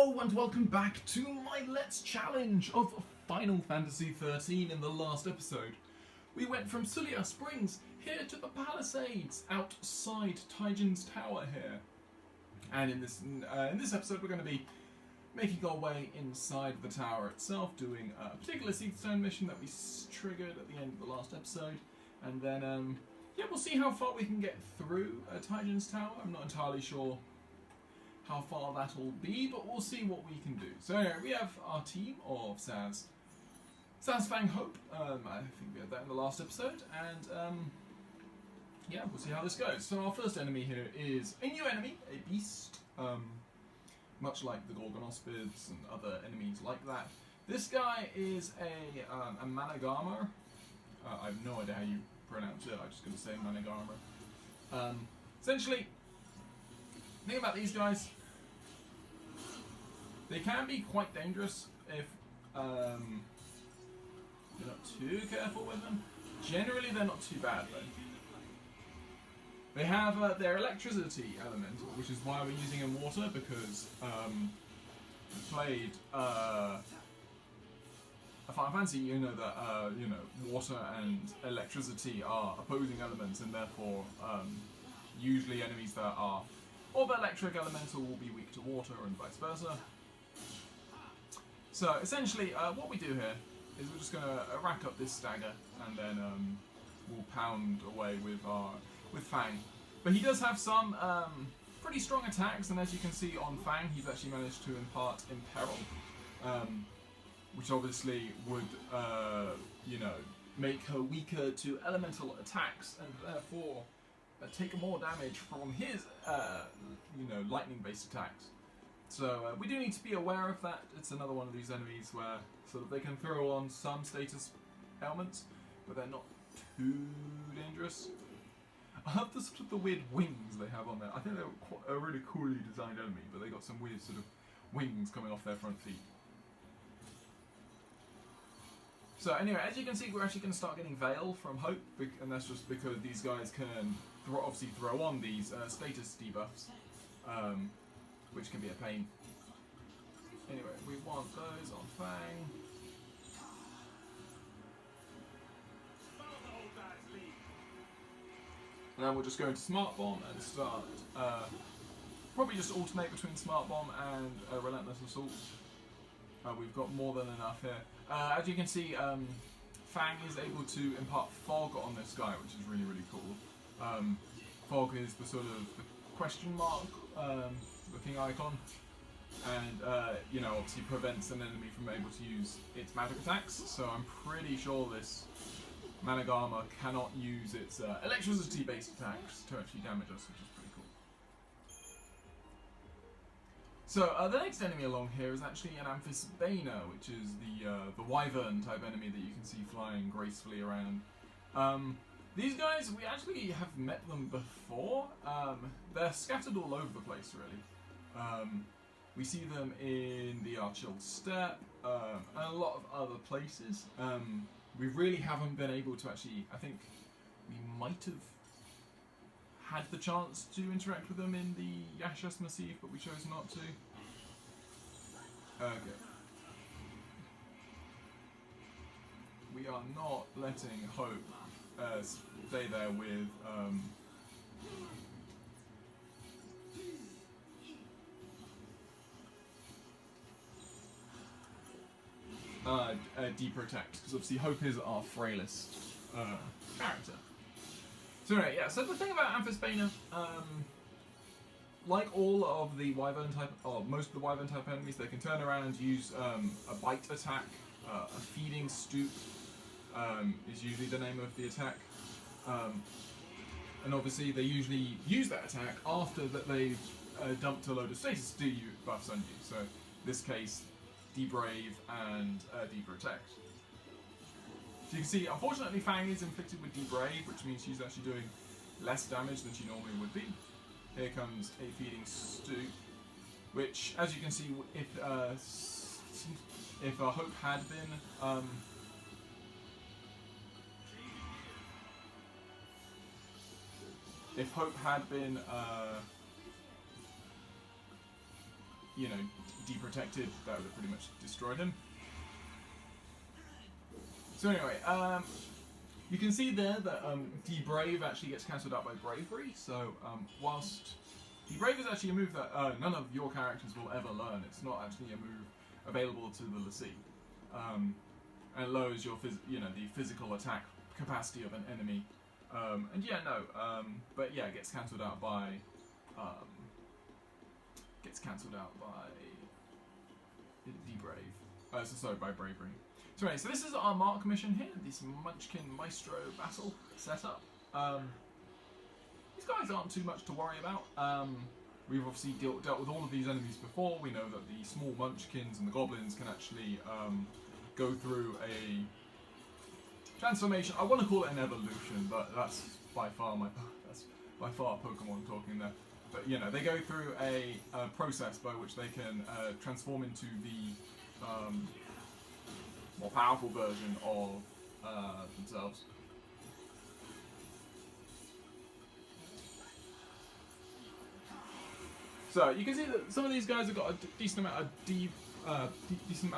Hello and welcome back to my Let's Challenge of Final Fantasy XIII. In the last episode, we went from Sulia Springs here to the Palisades outside Tyjon's Tower here. And in this episode, we're going to be making our way inside the tower itself, doing a particular Seedstone mission that we triggered at the end of the last episode. And then, yeah, we'll see how far we can get through Tyjon's Tower. I'm not entirely sure how far that'll be, but we'll see what we can do. So anyway, we have our team of Saz, Fang, Hope. I think we had that in the last episode, and yeah, we'll see how this goes. So our first enemy here is a new enemy, a beast, much like the Gorgonospids and other enemies like that. This guy is a Managama. I have no idea how you pronounce it. I'm just going to say Managama. Essentially, the thing about these guys, they can be quite dangerous if you're not too careful with them. Generally, they're not too bad though. They have their electricity element, which is why we're using in water, because we played a Final Fantasy. You know that water and electricity are opposing elements, and therefore usually enemies that are of electric elemental will be weak to water, and vice versa. So essentially, what we do here is we're just going to rack up this stagger, and then we'll pound away with Fang. But he does have some pretty strong attacks, and as you can see on Fang, he's actually managed to impart Imperil, which obviously would make her weaker to elemental attacks, and therefore take more damage from his lightning-based attacks. So we do need to be aware of that. It's another one of these enemies where sort of they can throw on some status ailments, but they're not too dangerous. I love the sort of the weird wings they have on there. I think they're quite a really coolly designed enemy, but they got some weird sort of wings coming off their front feet. So anyway, as you can see, we're actually going to start getting Veil from Hope, and that's just because these guys can obviously throw on these status debuffs, which can be a pain. Anyway, we want those on Fang. And then we'll just go into Smart Bomb and start, probably just alternate between Smart Bomb and Relentless Assault. We've got more than enough here. As you can see, Fang is able to impart Fog on this guy, which is really, really cool. Fog is the sort of question mark looking icon, and obviously prevents an enemy from able to use its magic attacks. So I'm pretty sure this Managama cannot use its electricity-based attacks to actually damage us, which is pretty cool. So the next enemy along here is actually an Amphisbaena, which is the wyvern type enemy that you can see flying gracefully around. These guys, we actually have met them before. They're scattered all over the place, really. We see them in the Archil Steppe and a lot of other places. We really haven't been able to actually, I think we might have had the chance to interact with them in the Yashas Massif, but we chose not to. Okay. We are not letting Hope stay there with Deprotect, because obviously Hope is our frailest character. So anyway, yeah, so the thing about Amphisbaena, like all of the wyvern type, or most of the wyvern type enemies, they can turn around and use a bite attack. A feeding stoop is usually the name of the attack. And obviously they usually use that attack after that they've dumped a load of status buffs on you. So in this case, Debrave and Deprotect. So you can see, unfortunately, Fang is inflicted with Debrave, which means she's actually doing less damage than she normally would be. Here comes a Feeding Stoop, which, as you can see, if Hope had been you know, deprotected, that would have pretty much destroyed him. So anyway, you can see there that De-Brave actually gets cancelled out by Bravery, so whilst De-Brave is actually a move that none of your characters will ever learn, it's not actually a move available to the l'Cie. And it lowers your the physical attack capacity of an enemy. And yeah, no, but yeah, it gets cancelled out by De-Brave. Sorry, by Bravery. So anyway, so this is our Mark mission here, this Munchkin Maestro battle setup. These guys aren't too much to worry about. We've obviously dealt with all of these enemies before. We know that the small Munchkins and the Goblins can actually go through a transformation. I want to call it an evolution, but that's by far Pokemon talking there. But you know, they go through a process by which they can transform into the more powerful version of themselves. So you can see that some of these guys have got a decent amount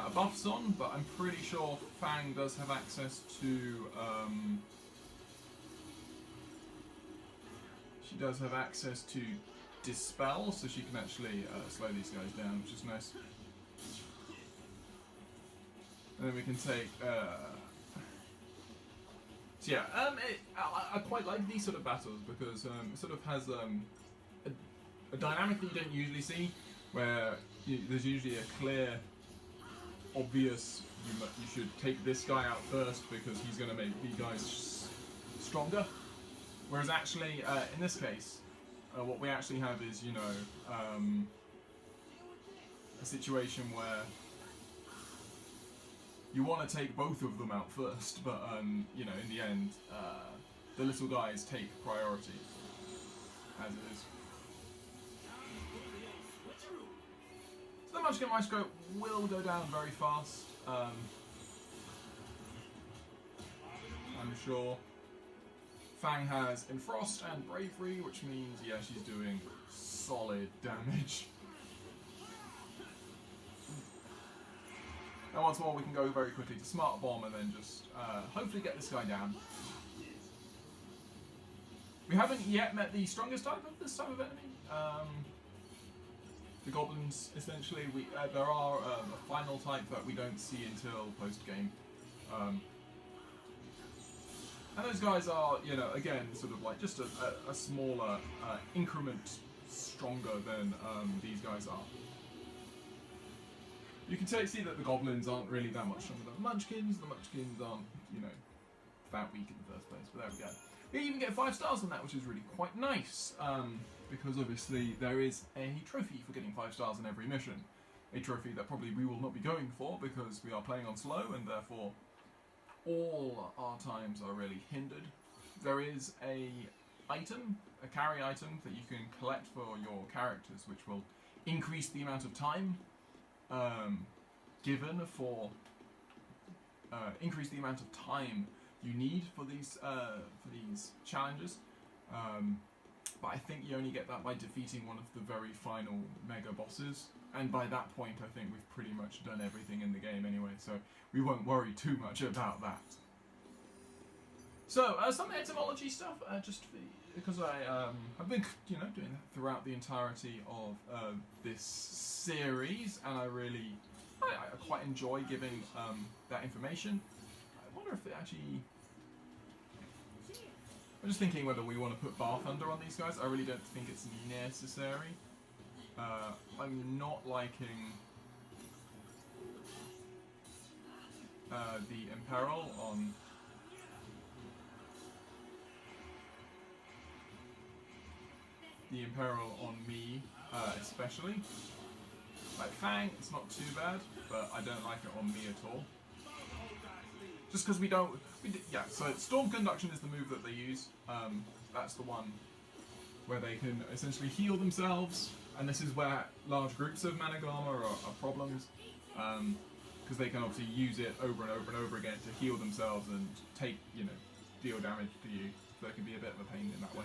of buffs on, but I'm pretty sure Fang does have access to. She does have access to Dispel, so she can actually slow these guys down, which is nice. And then we can take. So yeah, I quite like these sort of battles because it sort of has a dynamic that you don't usually see, where there's usually a clear, obvious, you should take this guy out first because he's going to make the guys stronger. Whereas actually, in this case, what we actually have is, you know, a situation where you want to take both of them out first, but you know, in the end, the little guys take priority, as it is. So the Munchkin Maestro will go down very fast, I'm sure. Fang has Enfrost and Bravery, which means, yeah, she's doing solid damage. And once more, we can go very quickly to Smart Bomb and then just hopefully get this guy down. We haven't yet met the strongest type of this type of enemy. The Goblins, essentially. There are a final type that we don't see until post-game. And those guys are, you know, again, sort of like just a smaller increment stronger than these guys are. You can see that the Goblins aren't really that much stronger than the Munchkins. The Munchkins aren't, you know, that weak in the first place, but there we go. We even get 5 stars on that, which is really quite nice, because obviously there is a trophy for getting 5 stars in every mission. A trophy that probably we will not be going for because we are playing on slow and therefore all our times are really hindered. There is a carry item that you can collect for your characters, which will increase the amount of time given for increase the amount of time you need for these challenges. But I think you only get that by defeating one of the very final mega bosses. And by that point, I think we've pretty much done everything in the game anyway, so we won't worry too much about that. So, some etymology stuff, just because I've been, you know, doing that throughout the entirety of this series, and I quite enjoy giving that information. I wonder if it actually... I'm just thinking whether we want to put Bar Thunder on these guys. I really don't think it's necessary. I'm not liking the Imperil on me, especially. Like Fang, it's not too bad, but I don't like it on me at all. Just because yeah, so Storm Conduction is the move that they use. That's the one where they can essentially heal themselves, and this is where large groups of Managama are problems, because they can obviously use it over and over and over again to heal themselves and take, you know, deal damage to you, so it can be a bit of a pain in that way.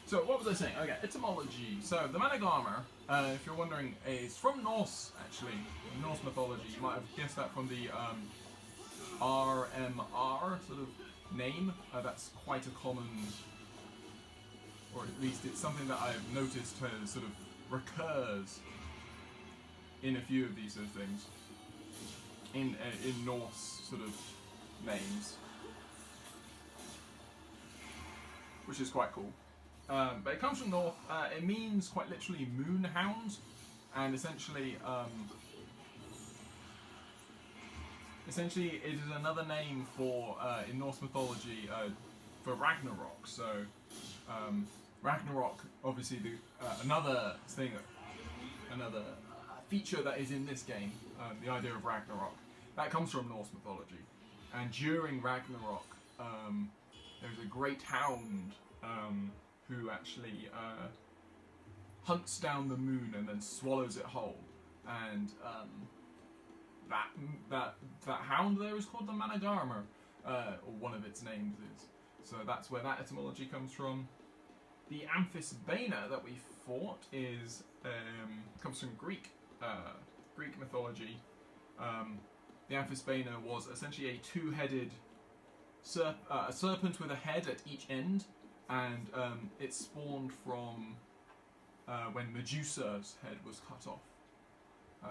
So what was I saying? Okay, etymology. So the man of armor, if you're wondering, is from Norse actually, Norse mythology. You might have guessed that from the RMR sort of name. That's quite a common, or at least it's something that I've noticed sort of recurs in a few of these sort of things in Norse sort of names, which is quite cool. But it comes from North. It means quite literally moon hound, and essentially it is another name for in Norse mythology for Ragnarok. So Ragnarok, obviously, another thing, another feature that is in this game, the idea of Ragnarok, that comes from Norse mythology. And during Ragnarok, there's a great hound who actually hunts down the moon and then swallows it whole. And that hound there is called the Managarmr, or one of its names is. So that's where that etymology comes from. The Amphisbaena that we fought comes from Greek mythology. The Amphisbaena was essentially a two-headed a serpent with a head at each end, and it spawned from when Medusa's head was cut off.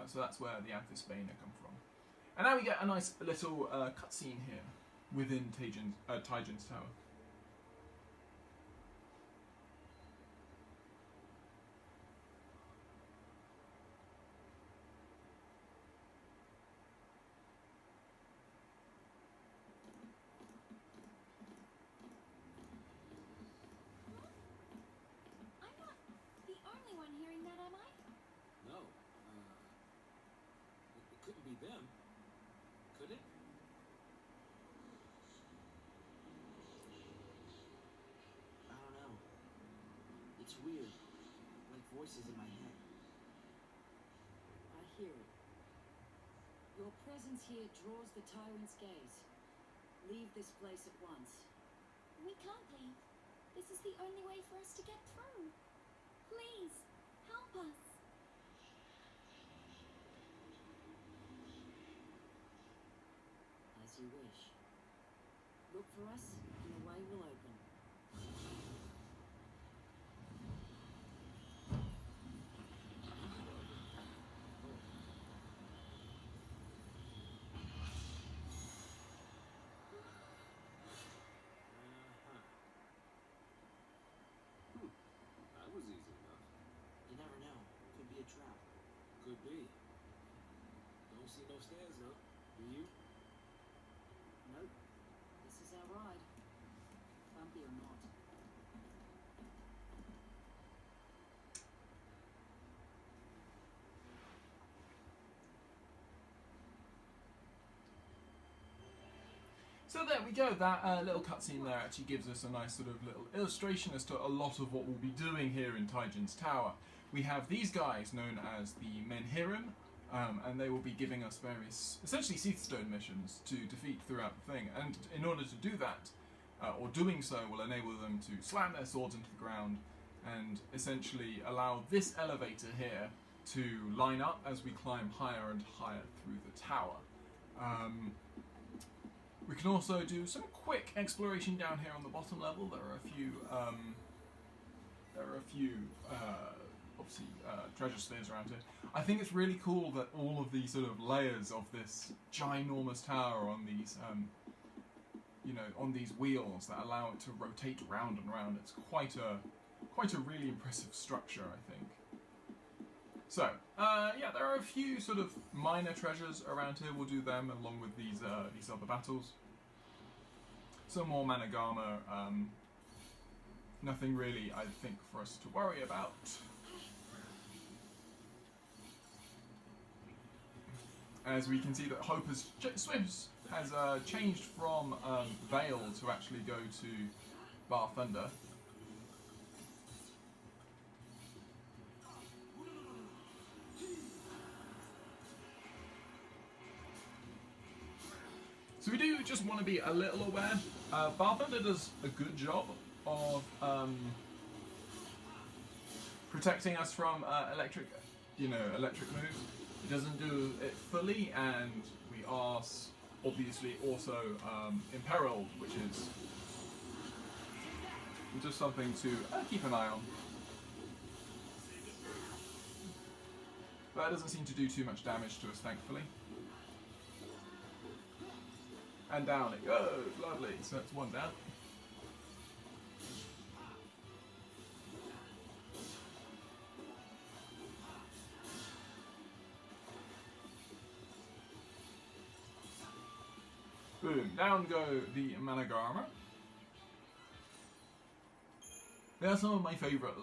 So that's where the Amphisbaena come from. And now we get a nice little cutscene here within Tyjon's Tower. Them, could it? I don't know. It's weird, like voices in my head. I hear it. Your presence here draws the tyrant's gaze. Leave this place at once. We can't leave. This is the only way for us to get through. Please, help us. As you wish. Look for us, and the way will open. That was easy enough. You never know. Could be a trap. Could be. Don't see no stairs though. Do you? Nope. This is our ride. Bumpy or not. So there we go, that little cutscene there actually gives us a nice sort of little illustration as to a lot of what we'll be doing here in Tyjon's Tower. We have these guys known as the Menhirim, and they will be giving us various, essentially Seathstone missions to defeat throughout the thing. And in order to do that, or doing so, will enable them to slam their swords into the ground and essentially allow this elevator here to line up as we climb higher and higher through the tower. We can also do some quick exploration down here on the bottom level. There are a few, obviously treasure spheres around here. I think it's really cool that all of these sort of layers of this ginormous tower on these, on these wheels that allow it to rotate round and round. It's quite a really impressive structure, I think. So, yeah, there are a few sort of minor treasures around here. We'll do them along with these other battles. Some more Managarmr. Nothing really, I think, for us to worry about. As we can see that Hope has changed from Vale to actually go to Bar Thunder. So we do just want to be a little aware. Bar Thunder does a good job of protecting us from electric moves. It doesn't do it fully, and we are obviously also imperiled, which is just something to keep an eye on. But it doesn't seem to do too much damage to us, thankfully. And down it goes, lovely. So that's one down. Boom, down go the Managarma. They are some of my favourite,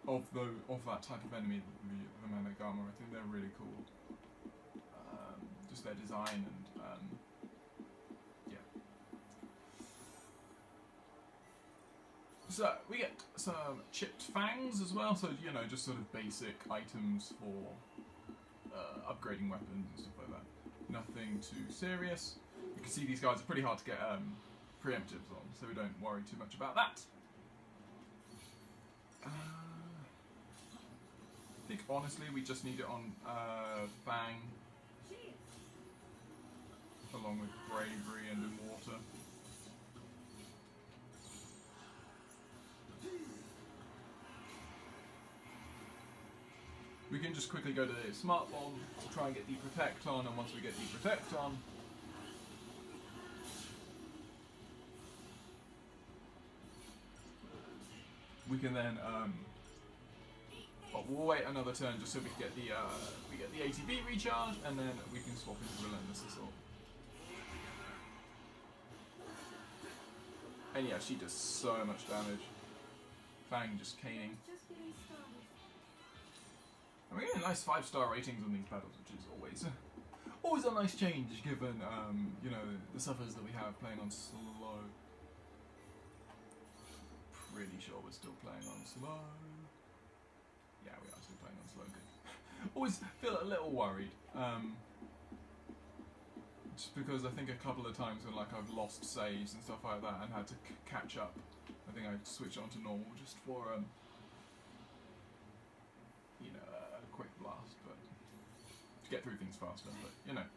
of that type of enemy, the Managarma. I think they're really cool. Just their design and yeah. So we get some chipped fangs as well. So just sort of basic items for upgrading weapons and stuff like that. Nothing too serious. You can see these guys are pretty hard to get preemptives on, so we don't worry too much about that. I think honestly we just need it on Fang, along with Bravery and Immorta. We can just quickly go to the Smart Bomb to try and get Deprotect on, and once we get Deprotect on, we can then we'll wait another turn just so we get the ATB recharge, and then we can swap into Relentless Assault. And yeah, she does so much damage. Fang just caning. And we're getting nice 5-star ratings on these battles, which is always a nice change given the suffers that we have playing on slow. Pretty sure we're still playing on slow. Yeah, we are still playing on slow. Good. Always feel a little worried. Just because I think a couple of times when I've lost saves and stuff like that and had to catch up, I think I switched on to normal just for a quick blast, but to get through things faster. But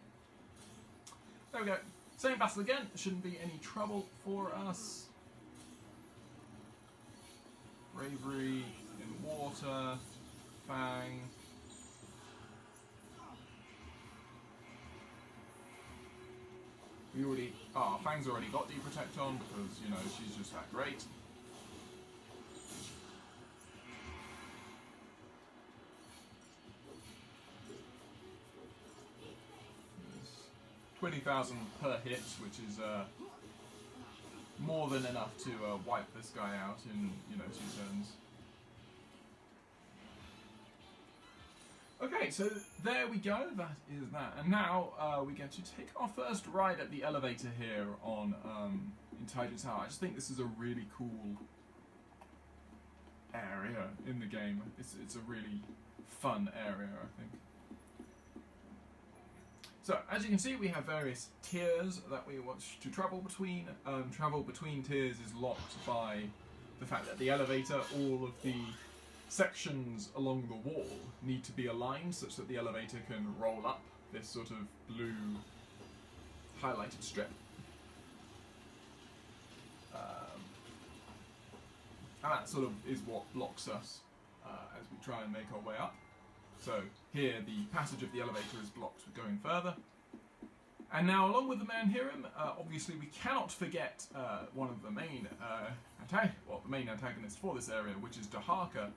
there we go. Same battle again. Shouldn't be any trouble for us. Bravery in water, Fang. Fang's already got Deprotect on because, she's just that great. 20,000 per hit, which is more than enough to wipe this guy out in 2 turns. Okay, so there we go. That is that, and now we get to take our first ride at the elevator here on in Taijin Tower. I just think this is a really cool area in the game. It's a really fun area, I think. So, as you can see, we have various tiers that we want to travel between. Travel between tiers is locked by the fact that the elevator, all of the sections along the wall need to be aligned such that the elevator can roll up this sort of blue highlighted strip. And that sort of is what blocks us as we try and make our way up. So here the passage of the elevator is blocked going further. And now, along with the Manhirim, obviously we cannot forget one of the main the main antagonists for this area, which is Dahaka.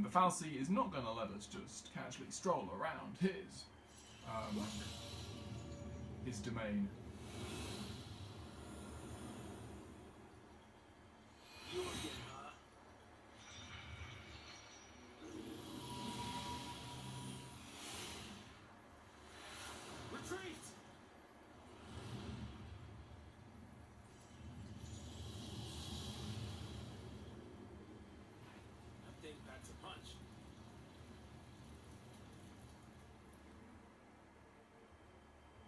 The Falsi is not going to let us just casually stroll around his domain.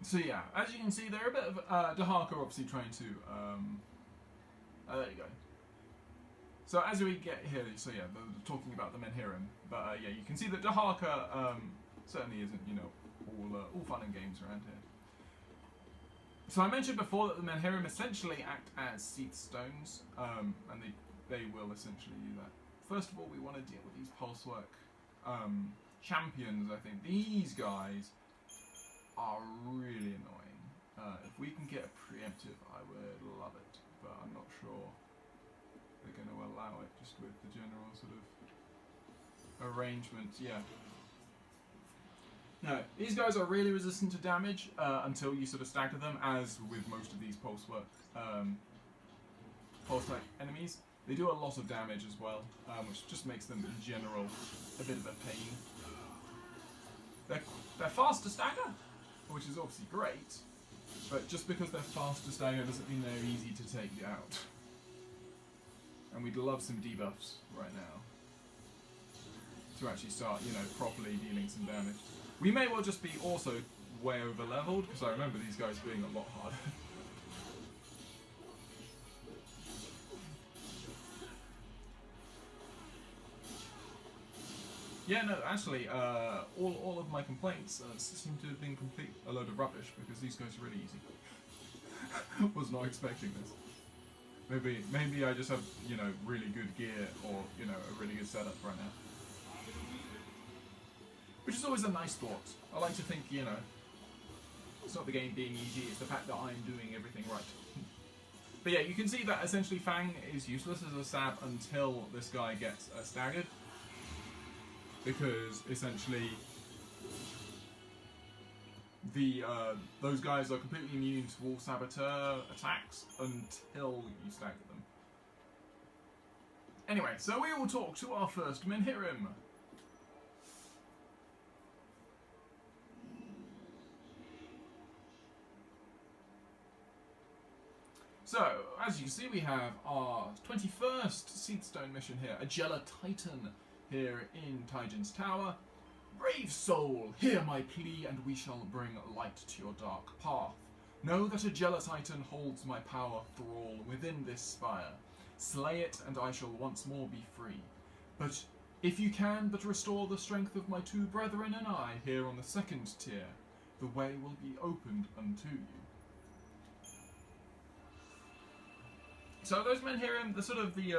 So yeah, as you can see, they're a bit of Dahaka obviously trying to. There you go. So as we get here, so yeah, talking about the Menhirim, but yeah, you can see that Dahaka certainly isn't, you know, all fun and games around here. So I mentioned before that the Menhirim essentially act as seath stones, and they will essentially do that. First of all, we want to deal with these pulsework champions. I think these guys are really annoying. If we can get a preemptive, I would love it, but I'm not sure they're going to allow it just with the general sort of arrangement. Yeah. No, these guys are really resistant to damage until you sort of stagger them, as with most of these pulse-type enemies. They do a lot of damage as well, which just makes them, in general, a bit of a pain. They're fast to stagger, which is obviously great, but just because they're fast to stagger doesn't mean they're easy to take out. And we'd love some debuffs right now to actually start, you know, properly dealing some damage. We may well just be also way over leveled, because I remember these guys being a lot harder. Yeah, no, actually, all of my complaints seem to have been a load of rubbish, because these guys are really easy. Was not expecting this. Maybe I just have, you know, really good gear, or, you know, a really good setup right now. Which is always a nice thought. I like to think, you know, it's not the game being easy, it's the fact that I'm doing everything right. But yeah, you can see that essentially Fang is useless as a stab until this guy gets staggered. Because essentially those guys are completely immune to all saboteur attacks until you stagger them. Anyway, so we will talk to our first Menhirim. So, as you can see, we have our 21st Seathstone mission here, a Jella Titan here in Taijin's Tower. Brave soul, hear my plea and we shall bring light to your dark path. Know that a Jella Titan holds my power thrall within this spire. Slay it and I shall once more be free. But if you can but restore the strength of my two brethren and I here on the second tier, the way will be opened unto you. So those Menhirim, the sort of the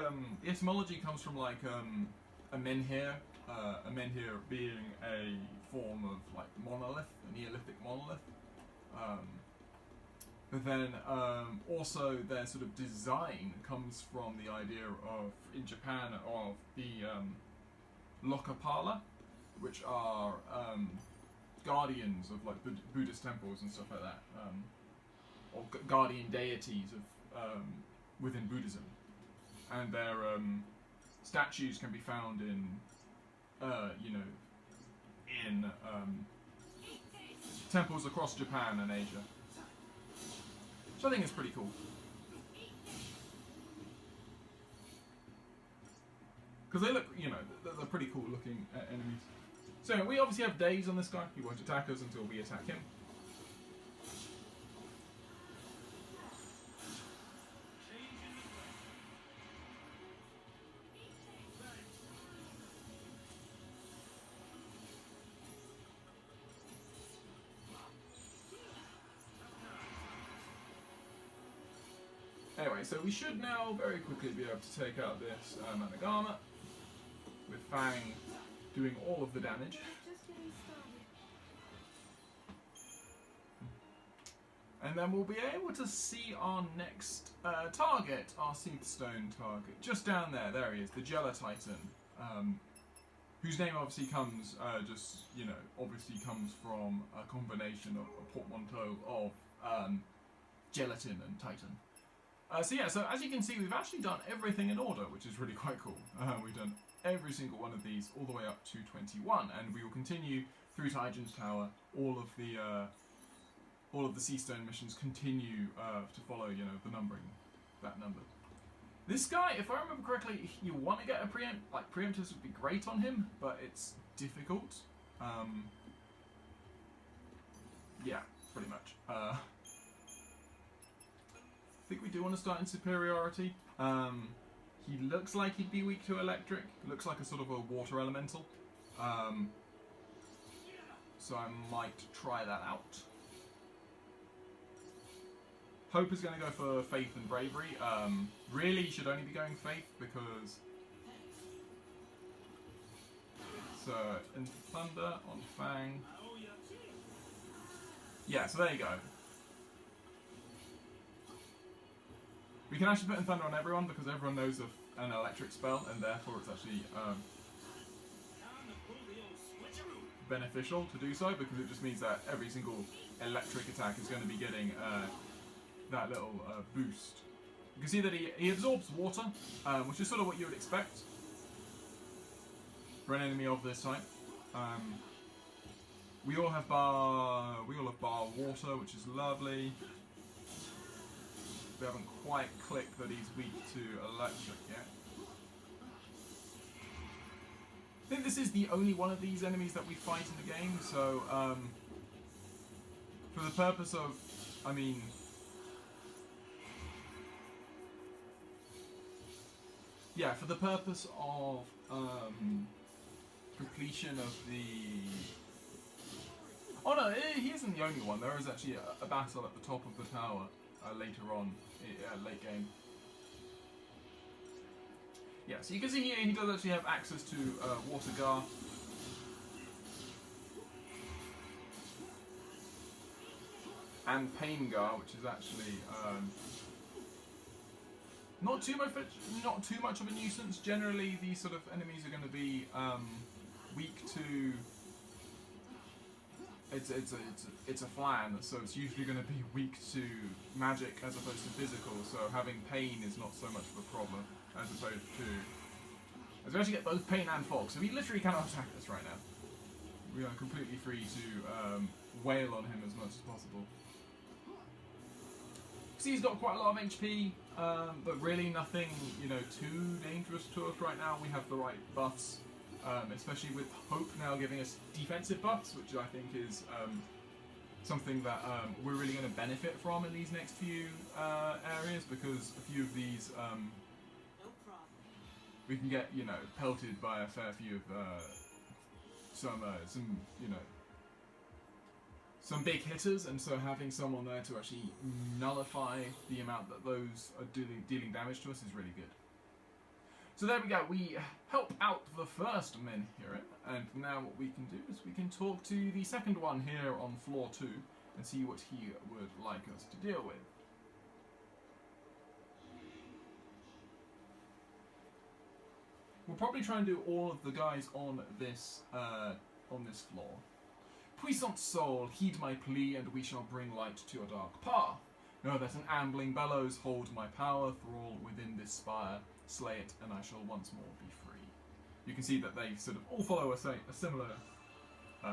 etymology comes from like a menhir being a form of like monolith, a Neolithic monolith. But then also their sort of design comes from the idea of, in Japan, of the Lokapala, which are guardians of like Buddhist temples and stuff like that, or guardian deities of within Buddhism, and their statues can be found in, you know, in temples across Japan and Asia. So I think it's pretty cool. Because they look, you know, they're pretty cool looking enemies. So we obviously have days on this guy. He won't attack us until we attack him. Anyway, so we should now very quickly be able to take out this Managama, with Fang doing all of the damage. And then we'll be able to see our next target, our Seathstone target. Just down there, there he is, the Jella Titan, whose name obviously comes, obviously comes from a combination of a portmanteau of gelatin and Titan. So as you can see, we've actually done everything in order, which is really quite cool. We've done every single one of these all the way up to 21, and we will continue through Taijin's Tower. All of the Seastone missions continue to follow, you know, the numbering, that number. This guy, if I remember correctly, you want to get a preemptors would be great on him, but it's difficult. Yeah, pretty much. I think we do want to start in superiority. He looks like he'd be weak to electric. Looks like a sort of a water elemental. So I might try that out. Hope is going to go for Faith and Bravery. Really, you should only be going Faith because... So, into Thunder on Fang. Yeah, so there you go. We can actually put in Thunder on everyone because everyone knows of an electric spell, and therefore it's actually beneficial to do so, because it just means that every single electric attack is going to be getting that little boost. You can see that he absorbs water, which is sort of what you would expect for an enemy of this type. We all have bar water, which is lovely. We haven't quite clicked that he's weak to electric yet. I think this is the only one of these enemies that we fight in the game, so for the purpose of, I mean, yeah, for the purpose of completion of the... Oh no, he isn't the only one. There is actually a battle at the top of the tower later on, late game. Yeah, so you can see here he does actually have access to Water Gar. And Pain Gar, which is actually not too much of a nuisance. Generally, these sort of enemies are going to be weak to... It's a flan, so it's usually going to be weak to magic as opposed to physical. So having pain is not so much of a problem as opposed to. As we actually get both pain and fog, so he literally cannot attack us right now. We are completely free to wail on him as much as possible. See, he's got quite a lot of HP, but really nothing, too dangerous to us right now. We have the right buffs. Especially with Hope now giving us defensive buffs, which I think is something that we're really going to benefit from in these next few areas, because a few of these we can get, pelted by a fair few of some big hitters, and so having someone there to actually nullify the amount that those are dealing damage to us is really good. So there we go, we help out the first Menhiren, and now what we can do is we can talk to the second one here on floor 2 and see what he would like us to deal with. We'll probably try and do all of the guys on this floor. Puissant soul, heed my plea, and we shall bring light to your dark path. Know that an ambling bellows hold my power, thrall within this spire. Slay it, and I shall once more be free. You can see that they sort of all follow a similar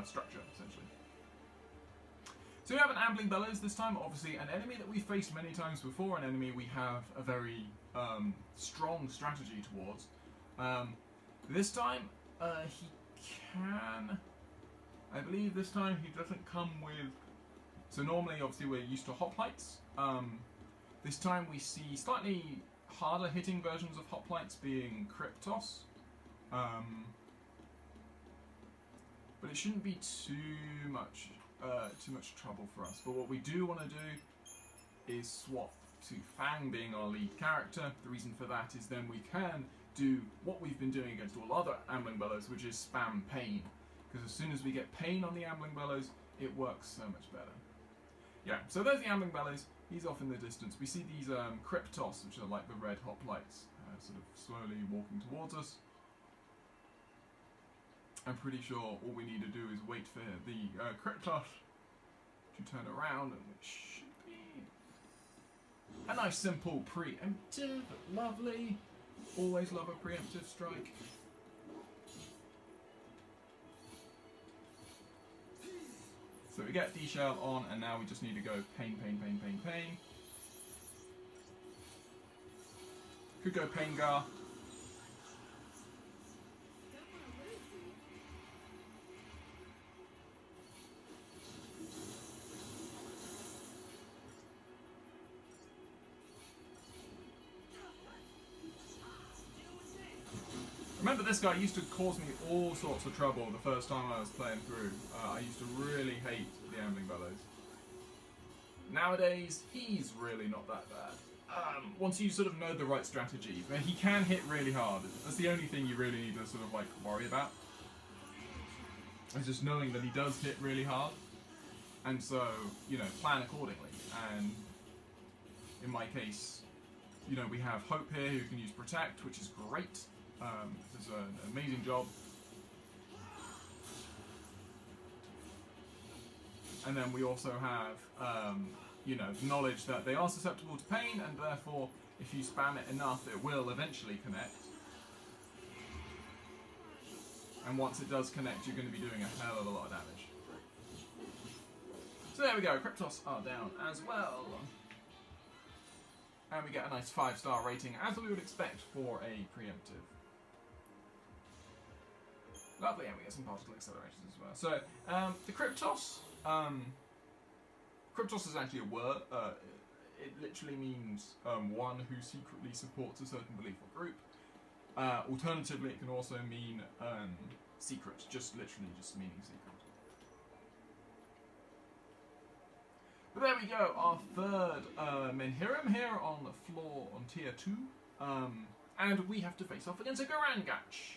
structure, essentially. So we have an Ambling Bellows this time, obviously an enemy that we've faced many times before, an enemy we have a very strong strategy towards. This time, he can... I believe this time he doesn't come with... So normally, obviously, we're used to hoplites. This time we see slightly harder hitting versions of hoplites being Kryptos. But it shouldn't be too much trouble for us. But what we do want to do is swap to Fang being our lead character. The reason for that is then we can do what we've been doing against all other Ambling Bellows, which is spam Pain. Because as soon as we get Pain on the Ambling Bellows, it works so much better. Yeah, so there's the Ambling Bellows. He's off in the distance. We see these Kryptos, which are like the red hoplites, sort of slowly walking towards us. I'm pretty sure all we need to do is wait for the Kryptos to turn around, and it should be a nice simple preemptive. Lovely. Always love a preemptive strike. So we get D-Shell on, and now we just need to go Pain, Pain, Pain, Pain, Pain. Could go Pain Gar. this guy used to cause me all sorts of trouble the first time I was playing through. I used to really hate the Ambling Bellows. Nowadays, he's really not that bad. Once you sort of know the right strategies, he can hit really hard. That's the only thing you really need to sort of like worry about. It's just knowing that he does hit really hard. And so, you know, plan accordingly. And in my case, you know, we have Hope here who can use Protect, which is great. Does an amazing job. And then we also have, you know, knowledge that they are susceptible to pain, and therefore, if you spam it enough, it will eventually connect. And once it does connect, you're going to be doing a hell of a lot of damage. So there we go, Kryptos are down as well. And we get a nice 5-star rating, as we would expect for a preemptive. Lovely, and we get some particle accelerators as well. So, the Kryptos, Kryptos is actually a word. It literally means one who secretly supports a certain belief or group. Alternatively, it can also mean secret, just literally just meaning secret. But there we go, our third Menhiram here on the floor on tier 2. And we have to face off against a Garangach.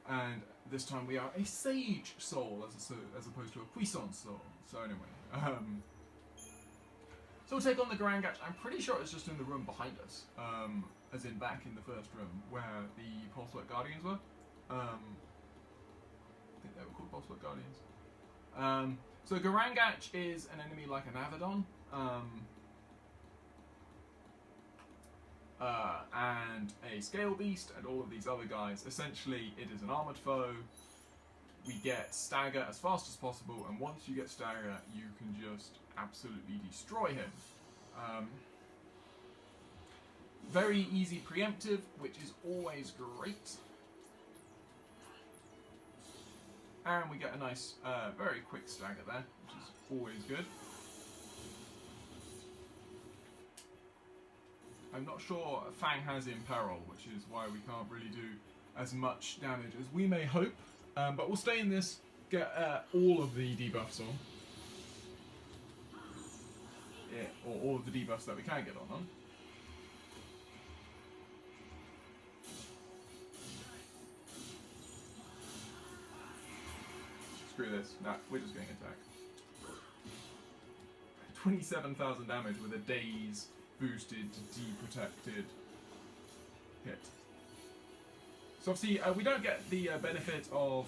And this time we are a Sage Soul as opposed to a Puissant Soul. So anyway, so we'll take on the Garangach. I'm pretty sure it's just in the room behind us, as in back in the first room where the Pulsework Guardians were. I think they were called Pulsework Guardians. So Garangach is an enemy like an Avedon, and a Scale Beast, and all of these other guys. Essentially, it is an armoured foe. We get Stagger as fast as possible, and once you get Stagger, you can just absolutely destroy him. Very easy preemptive, which is always great. And we get a nice, very quick stagger there, which is always good. I'm not sure Fang has Imperil, which is why we can't really do as much damage as we may hope. But we'll stay in this, get all of the debuffs on. Yeah, or all of the debuffs that we can get on. Screw this. Nah, we're just getting attacked. 27,000 damage with a daze boosted, deprotected hit. So obviously we don't get the benefit of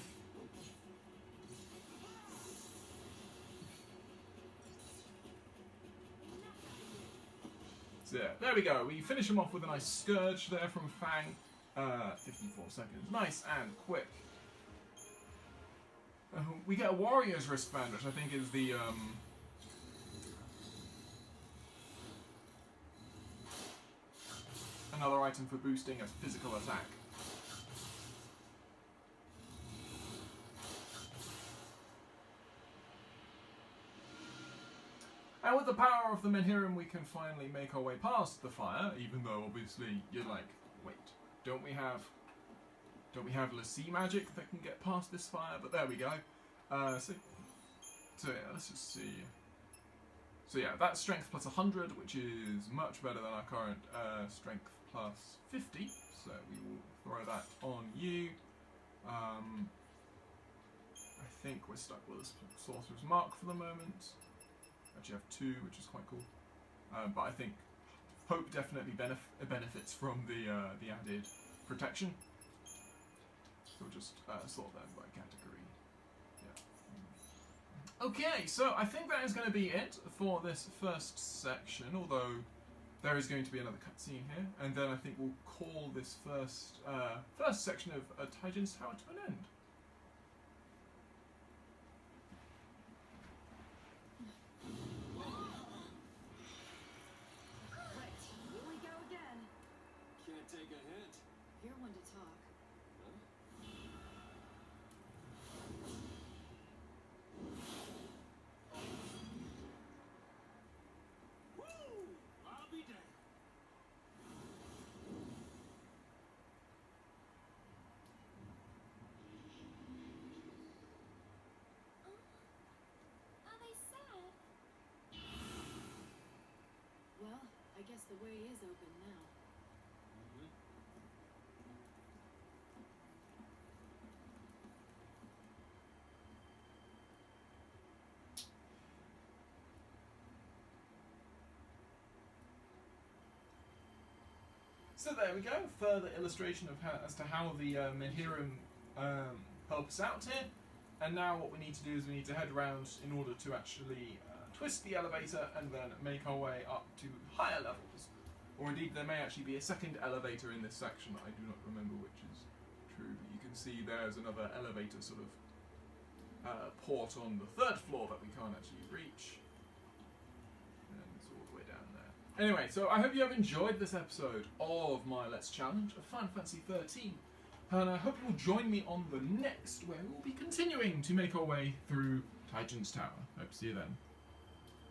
so yeah, there we go. We finish him off with a nice Scourge there from Fang. 54 seconds. Nice and quick. We get a Warrior's Wristband, which I think is the another item for boosting a physical attack. And with the power of the Menhiram, we can finally make our way past the fire, even though obviously you're like, wait, don't we have Lassie magic that can get past this fire? But there we go. So yeah, let's just see. So yeah, that's strength plus 100, which is much better than our current strength plus 50. So we will throw that on you. I think we're stuck with a Sorcerer's Mark for the moment. Actually have 2, which is quite cool. But I think Hope definitely benefits from the added protection. So we'll just sort them by category. Yeah. Okay, so I think that is going to be it for this first section, although there is going to be another cutscene here, and then I think we'll call this first section of Taijin's Tower to an end. Take a hint. You're one to talk. Huh? Woo! I'll be damned. I guess the way is open now. So there we go, further illustration of as to how the Menhiram help us out here. And now what we need to do is we need to head around in order to actually twist the elevator and then make our way up to higher levels. Or indeed there may actually be a second elevator in this section. I do not remember which is true, but you can see there's another elevator sort of port on the third floor that we can't actually reach. And it's all the way down there. Anyway, so I hope you have enjoyed this episode of my Let's Challenge of Final Fantasy XIII. And I hope you'll join me on the next, where we'll be continuing to make our way through Tyjon's Tower. Hope to see you then.